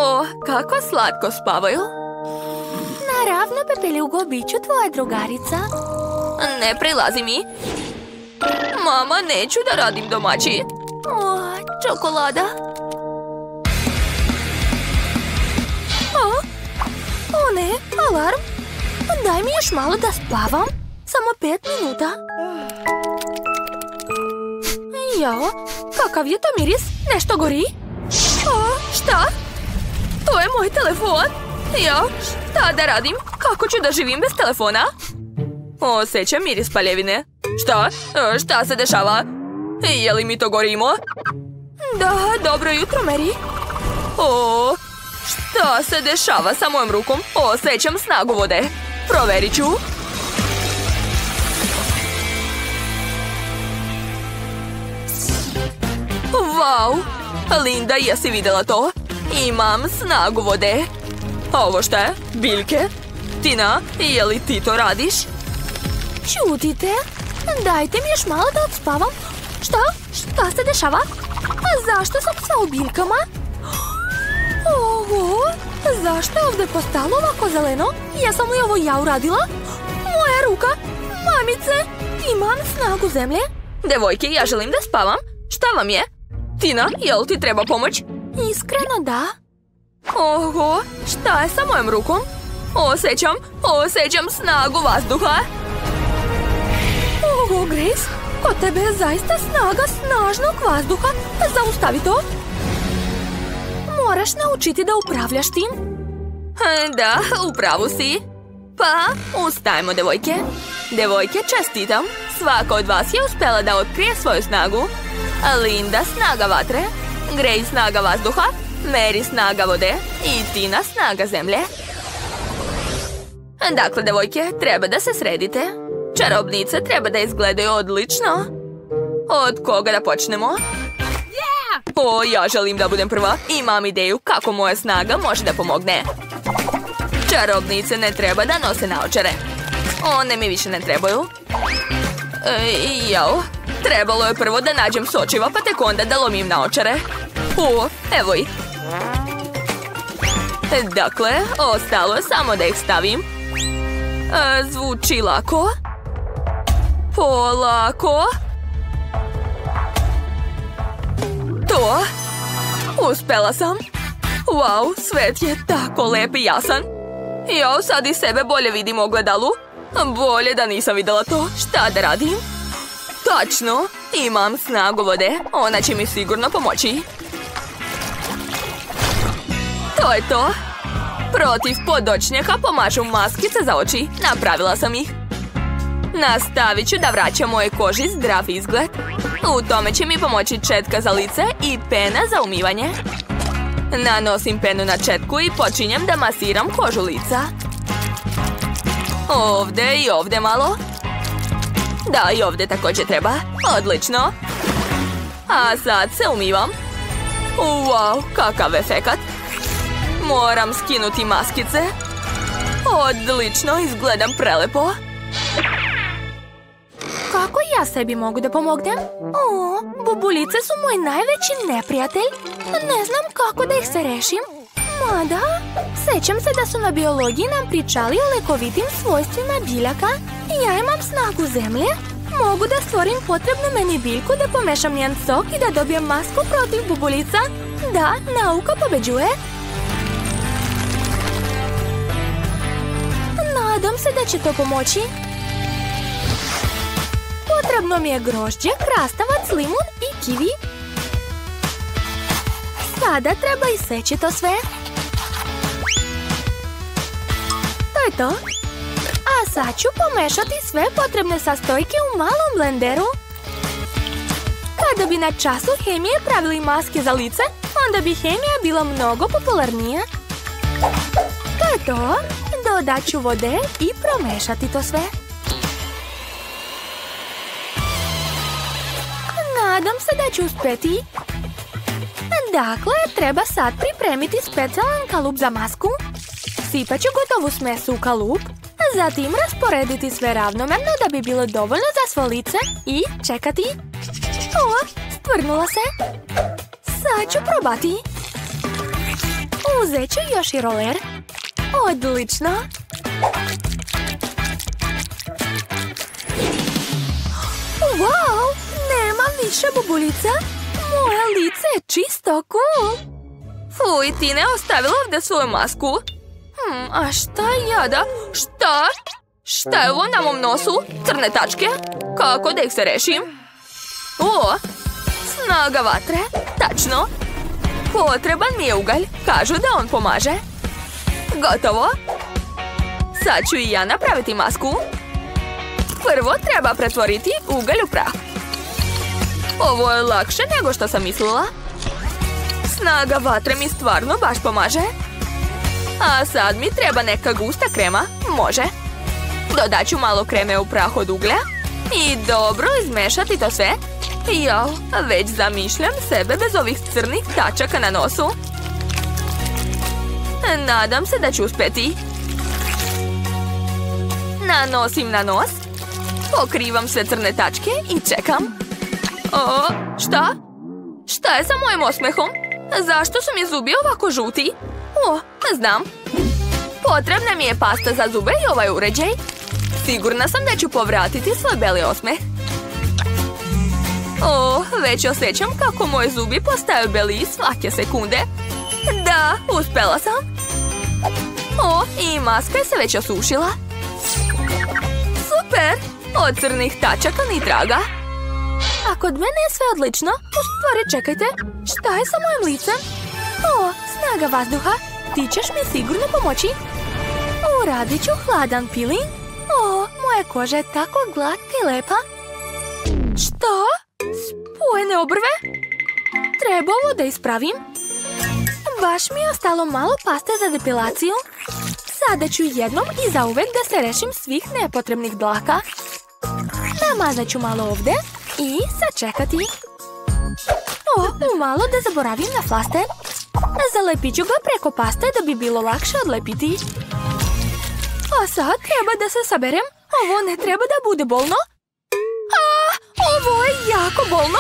O, kako slatko spavaju. Naravno, pepeljugo, bit ću tvoja drugarica. Ne prilazi mi. Mama, neću da radim domaći. O, čokolada. O ne, alarm. Daj mi još malo da spavam. Samo 5 minuta. Jao, kakav je to miris? Nešto gori? O, šta? To je moj telefon. Jao, šta da radim? Kako ću da živim bez telefona? Osjećam miris paljevine. Šta? Šta se dešava? Je li mi to gorimo? Da, dobro jutro, Mary. O, šta se dešava sa mojom rukom? Osjećam snagu vode. Proverit ću. Wow! Linda, jesi vidjela to? Imam snagu vode. Ovo šta je? Biljke? Tina, je li ti to radiš? Čutite? Dajte mi još malo da odspavam. Šta se dešava? A zašto sam sva u biljkama? Ovo? Zašto je ovdje postalo ovako zeleno? Jesam li ovo ja uradila? Moja ruka? Mamice, imam snagu zemlje. Devojke, ja želim da spavam. Šta vam je? Tina, jel ti treba pomoć? Iskreno da. Oho, šta je sa mojom rukom? Osjećam snagu vazduha. Oho, Grace, kod tebe je zaista snaga snažnog vazduha. Zaustavi to. Moraš naučiti da upravljaš tim. Da, upravu si. Pa, ustajmo, devojke. Devojke, čestitam. Svaka od vas je uspjela da otkrije svoju snagu. Linda, snaga vatre. Grace, snaga vazduha. Mary, snaga vode. I Tina, snaga zemlje. Dakle, devojke, treba da se sredite. Čarobnice treba da izgledaju odlično. Od koga da počnemo? O, ja želim da budem prva. Imam ideju kako moja snaga može da pomogne. Čarobnice ne treba da nose naočare. One mi više ne trebaju. Jao, trebalo je prvo da nađem sočiva, pa tek onda da lomim naočare. O, evo ih. Dakle, ostalo je samo da ih stavim. Zvuči lako. Polako. To. Uspela sam. Wow, svet je tako lep i jasan. Ja sad i sebe bolje vidim u ogledalu. Bolje da nisam vidjela to. Šta da radim? Tačno, imam snagu vode. Ona će mi sigurno pomoći. To je to. Protiv podočnjaka pomažu maskice za oči. Napravila sam ih. Nastavit ću da vraćam moje koži zdrav izgled. U tome će mi pomoći četka za lice i pena za umivanje. Nanosim penu na četku i počinjem da masiram kožu lica. Ovdje i ovdje malo. Da, i ovdje također treba. Odlično. A sad se umivam. Wow, kakav efekat. Moram skinuti maskice. Odlično, izgledam prelepo. Kako ja sebi mogu da pomognem? O, bubulice su moj najveći neprijatelj. Ne znam kako da ih se rešim. Mada, sećam se da su na biologiji nam pričali o lekovitim svojstvima biljaka. Ja imam snagu zemlje. Mogu da stvorim potrebnu meni biljku, da pomešam njen sok i da dobijem masku protiv bubulica. Da, nauka pobeđuje. Nadam se da će to pomoći. Potrebno mi je grožđe, krastavac, limun i kivi. Sada treba iseći to sve. To je to. A sad ću pomešati sve potrebne sastojke u malom blenderu. Kada bi na času hemije pravili maske za lice, onda bi hemija bila mnogo popularnija. To je to. Dodat ću vode i promešati to sve. Nadam se da ću uspjeti. Dakle, treba sad pripremiti specijalan kalup za masku. Sipat ću gotovu smesu u kalup. Zatim rasporediti sve ravnomerno da bi bilo dovoljno za svo lice i čekati. O, stvrnula se. Sad ću probati. Uzet ću još i roler. Odlično. Wow, nema više bubuljica. Moje lice je čisto cool. Fuj, ti ne ostavila ovdje svoju masku. A šta jada? Šta? Šta je ovo na mom nosu? Crne tačke? Kako da ih se rešim? O, snaga vatre. Tačno. Potreban mi je ugalj. Kažu da on pomaže. Gotovo. Sad ću i ja napraviti masku. Prvo treba pretvoriti ugalj u prah. Ovo je lakše nego što sam mislila. Snaga vatre mi stvarno baš pomaže. A sad mi treba neka gusta krema. Može. Dodat ću malo kreme u prah od uglja. I dobro izmešati to sve. Jao, već zamišljam sebe bez ovih crnih tačaka na nosu. Nadam se da ću uspjeti. Nanosim na nos. Pokrivam sve crne tačke i čekam. O, šta? Šta je sa mojim osmehom? Zašto su mi zubi ovako žuti? O, znam. Potrebna mi je pasta za zube i ovaj uređaj. Sigurna sam da ću povratiti svoj beli osmeh. O, već osjećam kako moji zubi postaju beli svake sekunde. Da, uspjela sam. O, i maska se već osušila. Super! Od crnih tačaka ni traga. A kod mene je sve odlično. U stvari, čekajte, šta je sa mojim licem? O, snaga vazduha. Ti ćeš mi sigurno pomoći. Uradit ću hladan peeling. O, moja koža je tako glatka i lepa. Što? Spojene obrve? Treba ovo da ispravim. Baš mi je ostalo malo paste za depilaciju. Sada ću jednom i zauvek da se rešim svih nepotrebnih dlaka. Namazat ću malo ovdje i sačekati. O, malo da zaboravim na flaster. Zalepit ću ga preko paste da bi bilo lakše odlepiti. A sad treba da se saberem. Ovo ne treba da bude bolno. Ovo je jako bolno.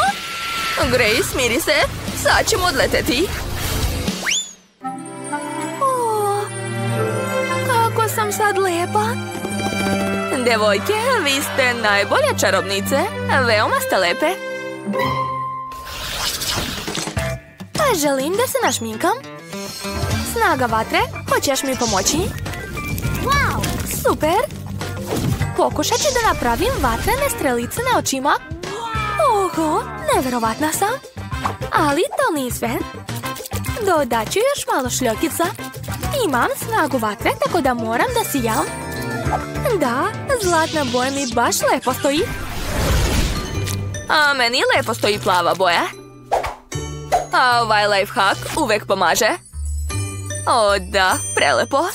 Grace, smiri se. Sad ćemo odleteti. O, kako sam sad lepa. Devojke, vi ste najbolje čarobnice. Veoma ste lepe. Pa želim da se našminkam. Snaga vatre, hoćeš mi pomoći? Wow, super. Pokušat ću da napravim vatrene strelice na očima. Oho, neverovatna sam. Ali to nije sve. Dodat ću još malo šljokica. Imam snagu vatre, tako da moram da sijam. Da, zlatna boja mi baš lepo stoji. A meni lepo stoji plava boja. A ovaj lifehack uvek pomaže. O da, prelepo.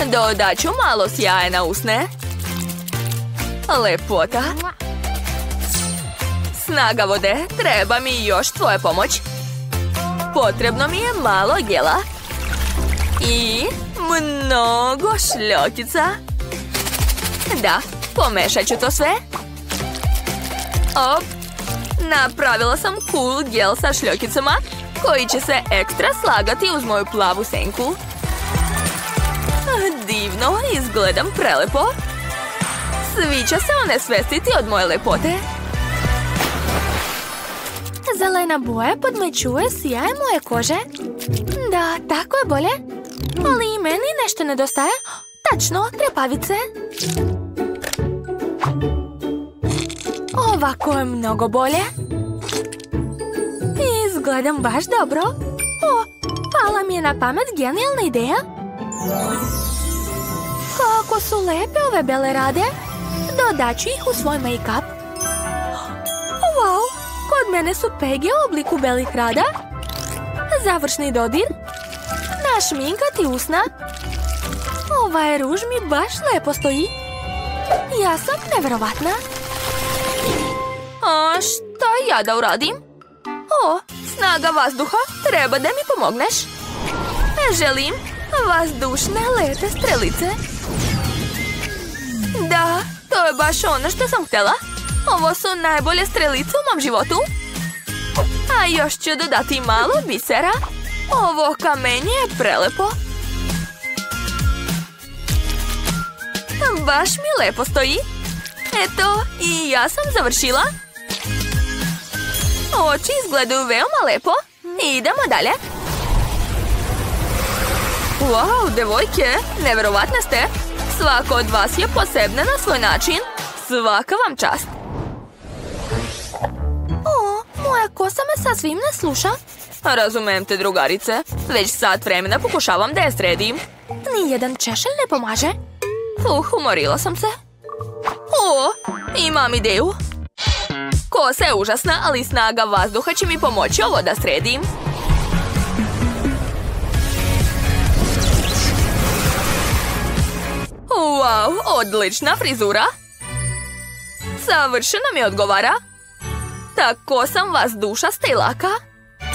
Dodat ću malo sjaja na usne. Lepota. Snaga vode, treba mi još tvoja pomoć. Potrebno mi je malo gela. I mnogo šljokica. Da, pomešat ću to sve. Op, napravila sam cool gel sa šljokicama koji će se ekstra slagati uz moju plavu senku. Divno, izgledam prelepo. Svi će se onesvestiti od moje lepote. Zelena boja podmećuje sjaj moje kože. Da, tako je bolje. Ali i meni nešto nedostaje. Tačno, trepavice. Ovako je mnogo bolje. Izgledam baš dobro. O, pala mi je na pamet genijalna ideja. Kako su lepe ove bele rade. Dodat ću ih u svoj make-up. Wow, kod mene su pege u obliku belih rada. Završni dodir. Našminkati usna. Ovaj ruž mi baš lepo stoji. Ja sam neverovatna. A šta ja da uradim? O, snaga vazduha, treba da mi pomogneš. Želim vazdušne lepe strelice. Da, to je baš ono što sam htjela. Ovo su najbolje strelice u mom životu. A još ću dodati malo bisera. Ovo kamenje je prelepo. Baš mi lepo stoji. Eto, i ja sam završila. Oči izgledaju veoma lepo. Idemo dalje. Wow, devojke, neverovatne ste. Svako od vas je posebna na svoj način. Svaka vam čast. O, moja kosa me sasvim ne sluša. Razumem te, drugarice. Već sat vremena pokušavam da je sredim. Nijedan češelj ne pomaže. Umorila sam se. O, imam ideju. Kosa je užasna, ali snaga vazduha će mi pomoći ovo da sredim. Wow, odlična frizura. Savršeno mi odgovara. Tako sam vas dušasta i laka.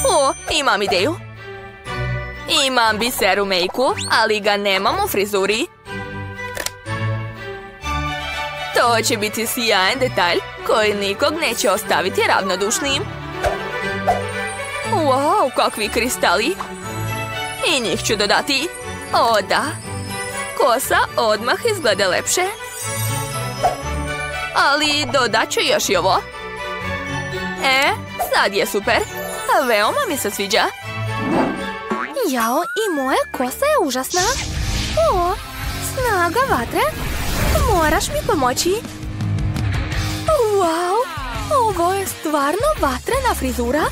O, imam ideju. Imam biser u mejku, ali ga nemam u frizuri. To će biti sjajan detalj koji nikog neće ostaviti ravnodušnim. Wow, kakvi kristali. I njih ću dodati. O, da. Kosa odmah izgleda lepše. Ali dodat ću još i ovo. Sad je super. Veoma mi se sviđa. Jao, i moja kosa je užasna. O, snaga vatre. Moraš mi pomoći. Wow, ovo je stvarno vatrena frizura.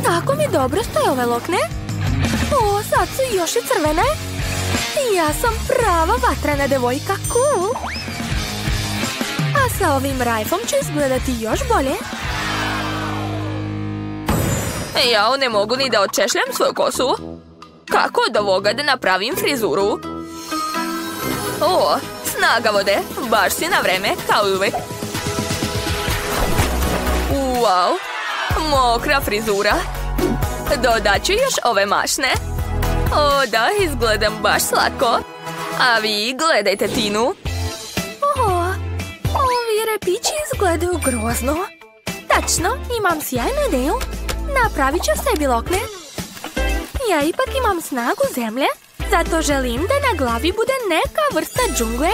Tako mi dobro stoje ove lokne. O, sad su još i crvene. Ja sam prava vatrena devojka, cool. A sa ovim rajfom ću izgledati još bolje. Ja ne mogu ni da odčešljam svoju kosu. Kako od ovoga da napravim frizuru? O, snaga vode, baš si na vreme, kao i uvek. Wow, mokra frizura. Dodat ću još ove mašne. O, da, izgledam baš slatko. A vi gledajte Tinu. O, ovi repići izgledaju grozno. Tačno, imam sjajnu ideju. Napravit ću sebi lokne. Ja ipak imam snagu zemlje, zato želim da na glavi bude neka vrsta džungle.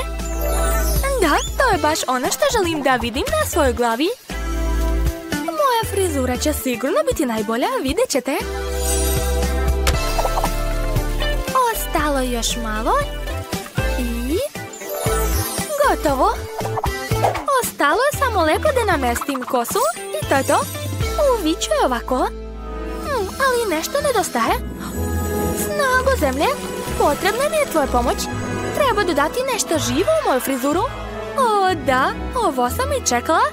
Da, to je baš ono što želim da vidim na svojoj glavi. Moja frizura će sigurno biti najbolja, vidjet ćete. Ostalo još malo. I... gotovo. Ostalo je samo lepo da namestim kosu i to je to. Uviću je ovako. Ali nešto nedostaje. Snago zemlje, potrebna mi je tvoja pomoć. Treba dodati nešto živo u moju frizuru. O da, ovo sam i čekala.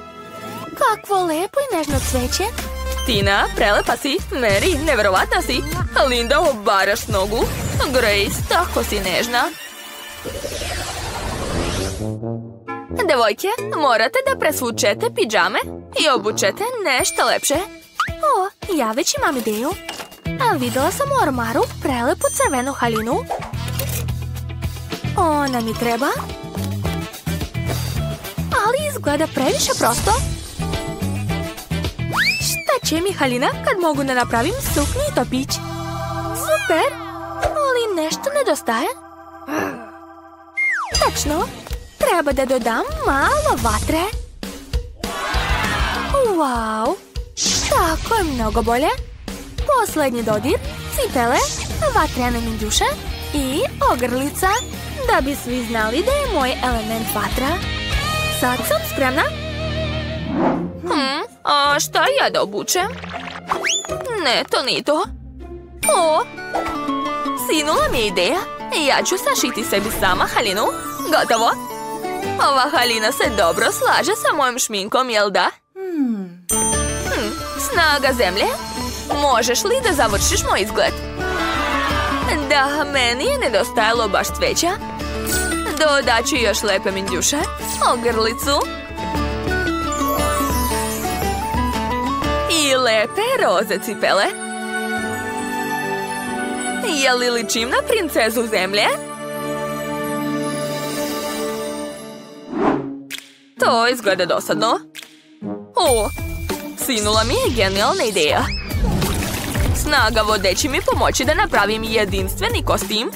Kakvo lepo i nežno cveće. Tina, prelepa si. Mary, neverovatna si. Linda, obaraš nogu. Grace, tako si nežna. Devojke, morate da presvučete pidžame i obučete nešto lepše. O, ja već imam ideju. A videla sam u ormaru prelepu crvenu haljinu. Ona mi treba. Ali izgleda previše prosto. Šta će mi haljina kad mogu da napravim suknju i topić? Super, ali nešto nedostaje. Tačno, treba da dodam malo vatre. Wow, tako je mnogo bolje. Poslednji dodir, cipele, vatrene minđuše i ogrlica, da bi svi znali da je moj element vatra. Sad sam spremna. A šta ja da obučem? Ne, to nije to. O, sinula mi je ideja. Ja ću sašiti sebi sama haljinu. Gotovo. Ova haljina se dobro slaže sa mojom šminkom, jel da? Snaga zemlje. Možeš li da završiš moj izgled? Da, meni je nedostajalo baš cveća. Dodat ću još lepe minđuše, ogrlicu i lepe roze cipele. Je li ličim na princezu zemlje? To izgleda dosadno. O, sinula mi je genijalna ideja. Snaga vode će mi pomoći da napravim jedinstveni kostim.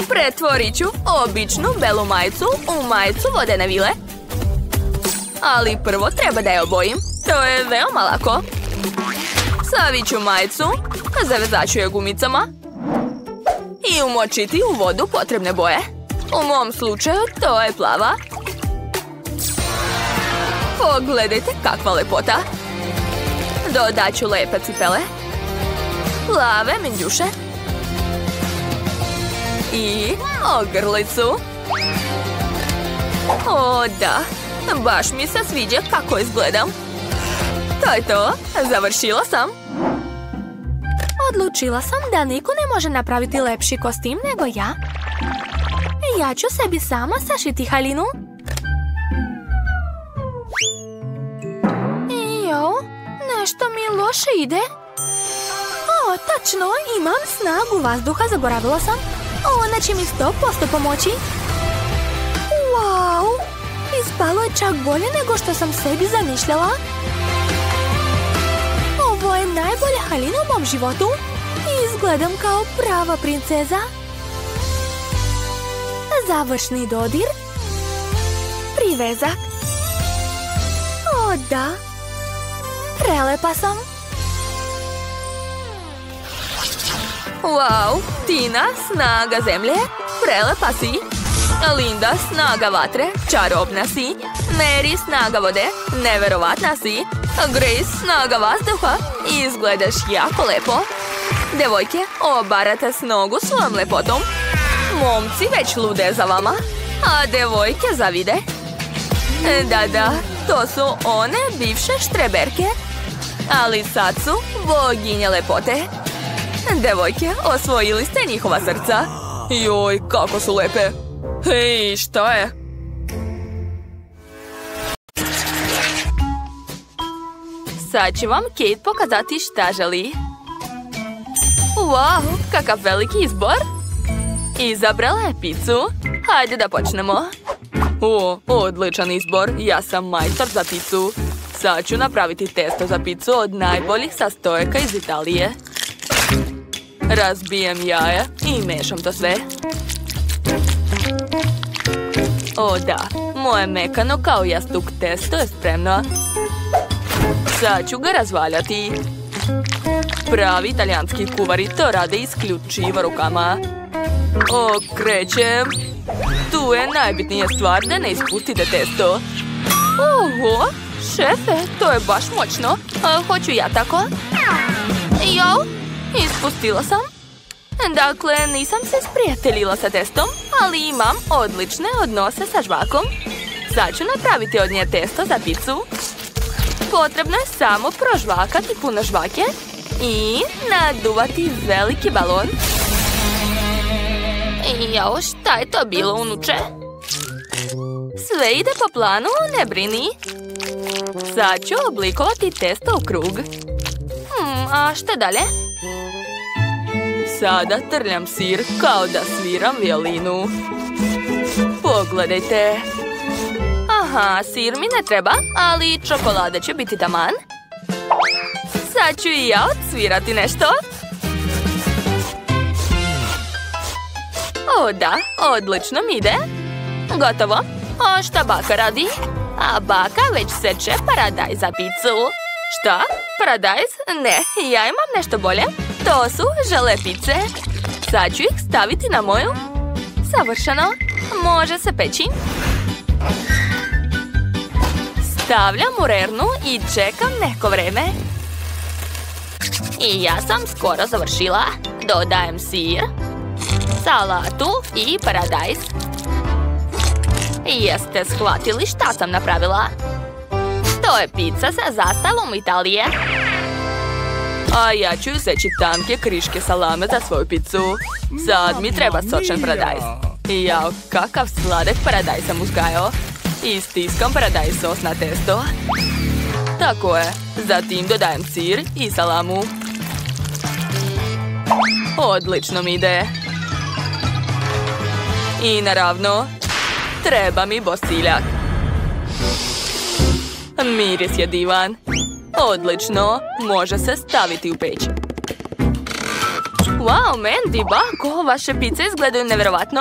Pretvorit ću običnu belu majicu u majicu vodene vile. Ali prvo treba da je obojim. To je veoma lako. Stavit ću majicu, zavezat ću je gumicama i umočiti u vodu potrebne boje. U mom slučaju to je plava. Pogledajte kakva lepota. Dodat ću lepe cipele, plave minđuše i ogrlicu. O da, baš mi se sviđa kako izgledam. To je to, završila sam. Odlučila sam da niko ne može napraviti lepši kostim nego ja. Ja ću sebi sama sašiti haljinu. Jo, nešto mi loše ide. O, tačno, imam snagu vazduha, zaboravila sam. Ona će mi 100% pomoći. Wow, ispalo je čak bolje nego što sam sebi zamišljala. Ovo je najbolja haljina u mom životu. Izgledam kao prava princeza. Završni dodir. Privezak. O da. Prelepa sam. Wow, Tina, snaga zemlje. Prelepa si. Linda, snaga vatre. Čarobna si. Mary, snaga vode. Neverovatna si. Grace, snaga vazduha. Izgledaš jako lepo. Devojke, obarate s nogu svojom lepotom. Momci već lude za vama, a devojke zavide. Da, to su one bivše štreberke. Ali sad su boginje lepote. Devojke, osvojili ste njihova srca. Joj, kako su lepe. Hej, šta je? Sad će vam Kate pokazati šta želi. Wow, kakav veliki izbor. Izabrala je picu. Hajde da počnemo. O, odličan izbor. Ja sam majstor za picu. Sad ću napraviti testo za picu od najboljih sastojaka iz Italije. Razbijem jaje i mešam to sve. O da, moje mekano kao jastuk testo je spremno. Sad ću ga razvaljati. Pravi italijanski kuvari to rade isključivo rukama. Okrećem. Tu je najbitnija stvar da ne ispustite testo. Oho, šefe, to je baš moćno. Hoću ja tako. Jo, ispustila sam. Dakle, nisam se sprijateljila sa testom, ali imam odlične odnose sa žvakom. Sad ću napraviti od nje testo za picu. Potrebno je samo prožvakati puno žvake i naduvati veliki balon. Jao, šta je to bilo, unuče? Sve ide po planu, ne brini. Sad ću oblikovati testo u krug. A šta dalje? Sada trljam sir kao da sviram violinu. Pogledajte. Aha, sir mi ne treba, ali čokolada će biti taman. Sad ću i ja odsvirati nešto. O da, odlično mi ide. Gotovo. A šta baka radi? A baka već seče paradajz za picu. Šta? Paradajz? Ne, ja imam nešto bolje. To su žele pice. Sad ću ih staviti na moju. Savršeno. Može se peći. Stavljam u rernu i čekam neko vreme. I ja sam skoro završila. Dodajem sir, salatu i paradajz. Jeste shvatili šta sam napravila? To je pizza sa zastavom Italije. A ja ću seći tanke kriške salame za svoju picu. Sad mi treba sočan paradajz. Jao, kakav sladak paradajz sam uzgajao. I stiskam paradajz sos na testo. Tako je. Zatim dodajem sir i salamu. Odlično mi ide. I naravno, treba mi bosiljak. Miris je divan. Odlično, može se staviti u peć. Wow, Mandy, bako, vaše pice izgledaju nevjerovatno.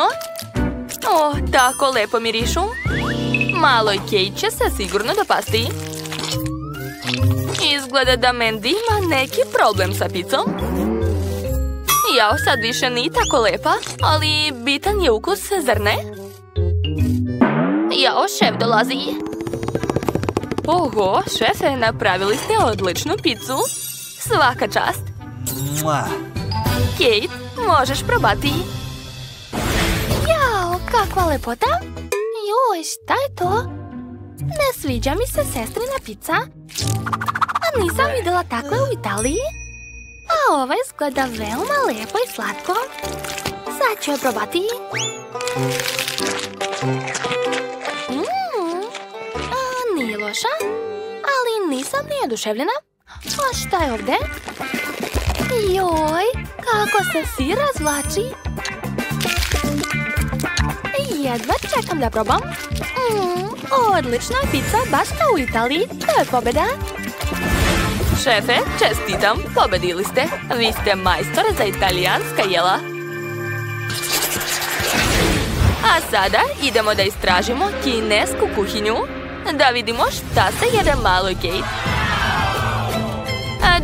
O, tako lepo mirišu. Maloj Kate će se sigurno dopasti. Izgleda da Mandy ima neki problem sa picom. Jao, sad više nije tako lepa, ali bitan je ukus, zar ne? Jao, šef dolazi. Oho, šefe, napravili ste odličnu picu. Svaka čast. Kate, možeš probati. Jao, kakva lepota. Joj, šta je to? Ne sviđa mi se sestrina pica. A nisam vidjela takve u Italiji. A ova izgleda veoma lepo i slatko. Sad ću je probati. Nije loša, ali nisam ni oduševljena. A šta je ovdje? Joj, kako se sir razvlači. Jedva čekam da probam. Odlična pizza, baš kao u Italiji. To je pobjeda. Šefe, čestitam, pobedili ste. Vi ste majstor za italijanska jela. A sada idemo da istražimo kinesku kuhinju. Da vidimo šta se jede maloj Kate.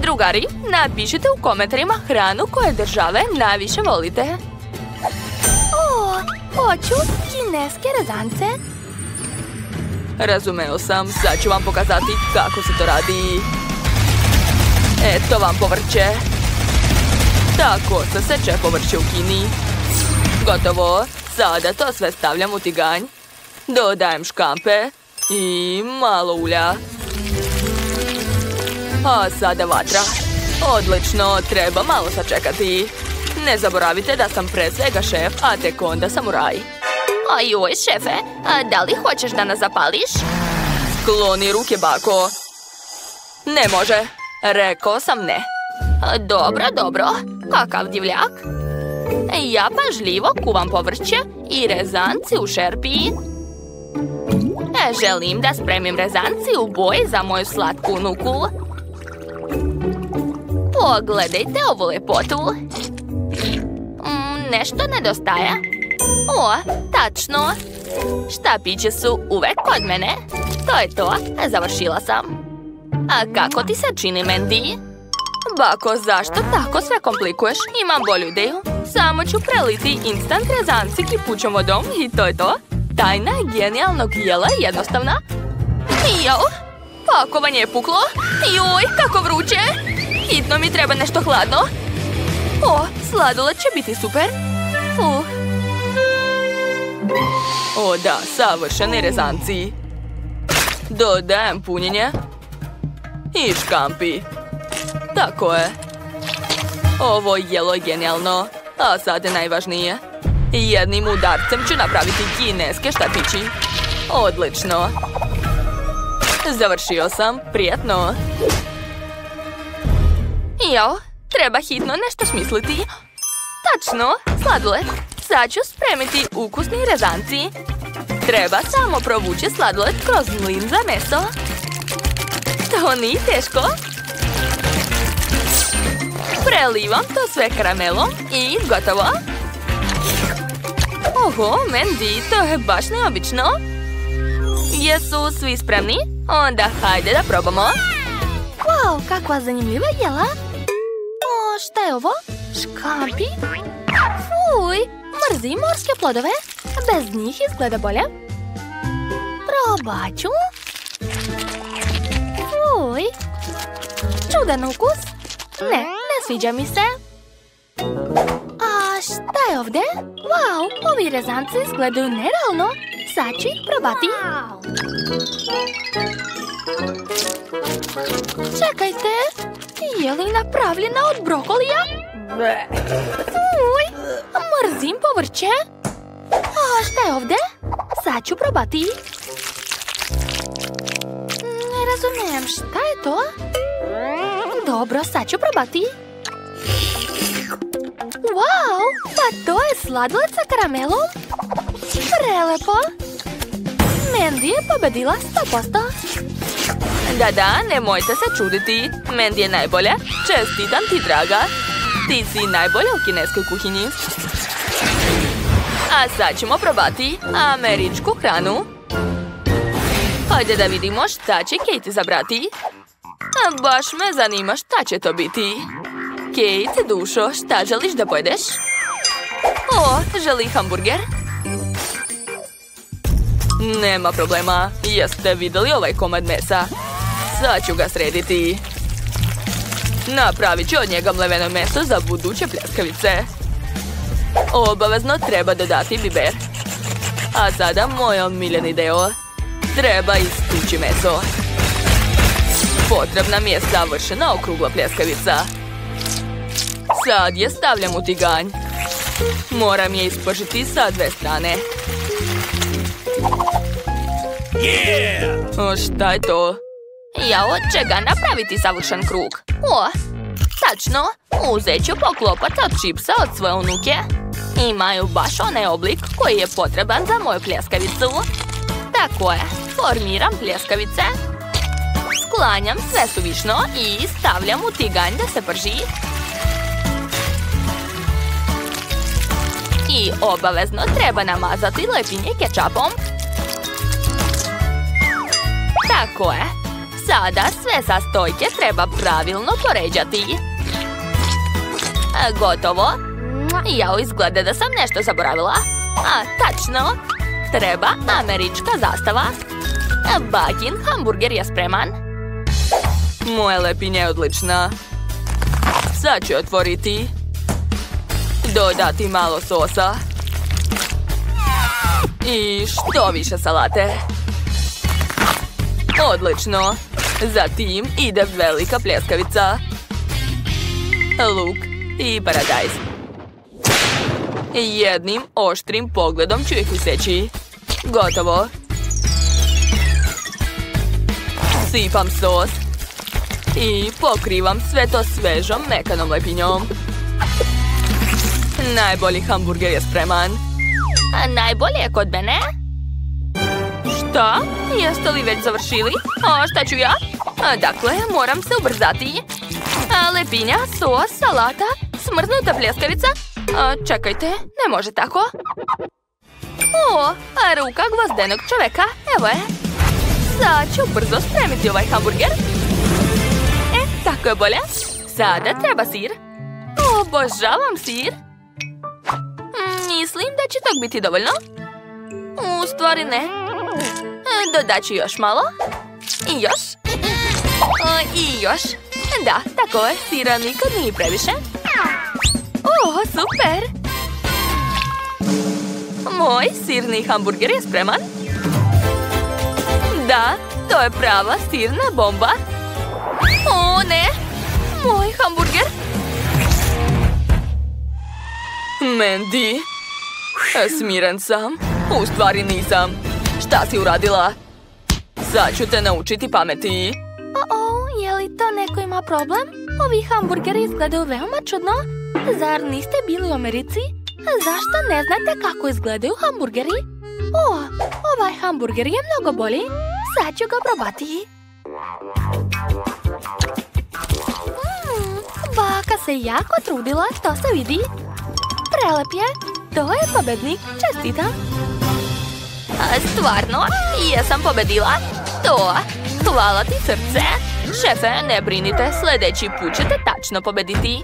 Drugari, napišite u komentarima hranu koje države najviše volite. O, hoću kineske rezance. Razumeo sam, sad ću vam pokazati kako se to radi. Eto vam povrće. Tako se seče povrće u Kini. Gotovo, sada to sve stavljam u tiganj. Dodajem škampe i malo ulja. A sada vatra. Odlično, treba malo sačekati. Ne zaboravite da sam pre svega šef, a tek onda samuraj. Ajoj, šefe, da li hoćeš da nas zapališ? Skloni ruke, bako. Ne može. Rekao sam ne. Dobro. Kakav divljak. Ja pažljivo kuvam povrće i rezanci u šerpi. Želim da spremim rezanci u boji za moju slatku unuku. Pogledajte ovu lepotu. Nešto nedostaje. O, tačno. Štapići su uvek kod mene. To je to, završila sam. A kako ti se čini, Mandy? Bako, zašto tako sve komplikuješ? Imam bolju ideju. Samo ću preliti instant rezanci kipućom vodom i to je to. Tajna genijalnog jela je jednostavna. Jao, pakovanje je puklo. Joj, kako vruće. Hitno mi treba nešto hladno. O, sladoled će biti super. O da, savršeni rezanci. Dodajem punjenje. I škampi. Tako je. Ovo jelo je genijalno. A sad je najvažnije. Jednim udarcem ću napraviti kineske štapići. Odlično. Završio sam. Prijatno. Jao, treba hitno nešto smisliti. Tačno, sladoled. Sad ću spremiti ukusni rezanci. Treba samo provući sladoled kroz mlin za meso. To nije teško. Prelivam to sve karamelom i gotovo. Oho, Mandy, to je baš neobično. Jesu svi spremni? Onda hajde da probamo. Wow, kakva zanimljiva jela. O, šta je ovo? Škampi? Fuj, mrzim morske plodove. Bez njih izgleda bolje. Probat ću. Fuj. Čudan ukus. Ne sviđa mi se. A šta je ovdje? Wow, ovi rezanci izgledaju nerealno. Sad ću ih probati. Čekajte, je li napravljena od brokolija? Fuj, mrzim povrće. A šta je ovdje? Sad ću probati. Ne razumijem, šta je to? Dobro, sad ću probati. Wow, pa to je sladoled sa karamelom. Prelepo. Mandy je pobedila 100%. Da, nemojte se čuditi. Mandy je najbolja. Čestitam ti, draga. Ti si najbolja u kineskoj kuhinji. A sad ćemo probati američku hranu. Hajde da vidimo šta će Kate izabrati. Baš me zanima šta će to biti. Kate, dušo, šta želiš da pojedeš? O, želi hamburger? Nema problema. Jeste vidjeli ovaj komad mesa? Sad ću ga srediti. Napravit ću od njega mleveno meso za buduće pljeskavice. Obavezno treba dodati biber. A sada moj omiljeni deo. Treba istući meso. Potrebna mi je savršena okrugla pljeskavica. Sad je stavljam u tiganj. Moram je ispržiti sa dve strane. O, šta je to? Ja od čega napraviti savršen krug? O, tačno, uzet ću poklopac od čipsa od svoje unuke. Imaju baš onaj oblik koji je potreban za moju pljeskavicu. Tako je, formiram pljeskavice. Sklanjam sve suvišno i stavljam u tiganj da se prži. I obavezno treba namazati lepinje kečapom. Tako je. Sada sve sastojke treba pravilno poređati. Gotovo. Jao, izgleda da sam nešto zaboravila. A, tačno. Treba američka zastava. Bakin hamburger je spreman. Moja lepinja je odlična. Sad ću otvoriti. Dodati malo sosa. I što više salate. Odlično. Zatim ide velika pljeskavica. Luk i paradajz. Jednim oštrim pogledom ću ih iseći. Gotovo. Sipam sos. I pokrivam sve to svežom mekanom lepinjom. Najbolji hamburger je spreman. A najbolje je kod mene? Šta? Jeste li već završili? A šta ću ja? Dakle, moram se ubrzati. Lepinja, sos, salata, smrznuta pljeskavica. Čekajte, ne može tako. O, ruka gvozdenog čoveka, evo je. Sad ću brzo spremiti ovaj hamburger. Tako je bolje. Sada treba sir. Obožavam sir. Mislim da će tog biti dovoljno. U stvari ne. Dodat ću još malo. I još. I još. Da, tako je. Sira nikad nije previše. O, super. Moj sirni hamburger je spreman. Da, to je prava sirna bomba. O, ne. Moj hamburger. Mandy. Smiren sam. U stvari nisam. Šta si uradila? Sad ću te naučiti pameti. Je li to neko ima problem? Ovi hamburgeri izgledaju veoma čudno. Zar niste bili u Americi? Zašto ne znate kako izgledaju hamburgeri? O, ovaj hamburger je mnogo bolji. Sad ću ga probati. Baka se jako trudila, to se vidi. Prelep je. To je pobednik. Čestitam. Stvarno? Jesam pobedila? To. Hvala ti, srce. Šefe, ne brinite, sljedeći put ćete tačno pobediti.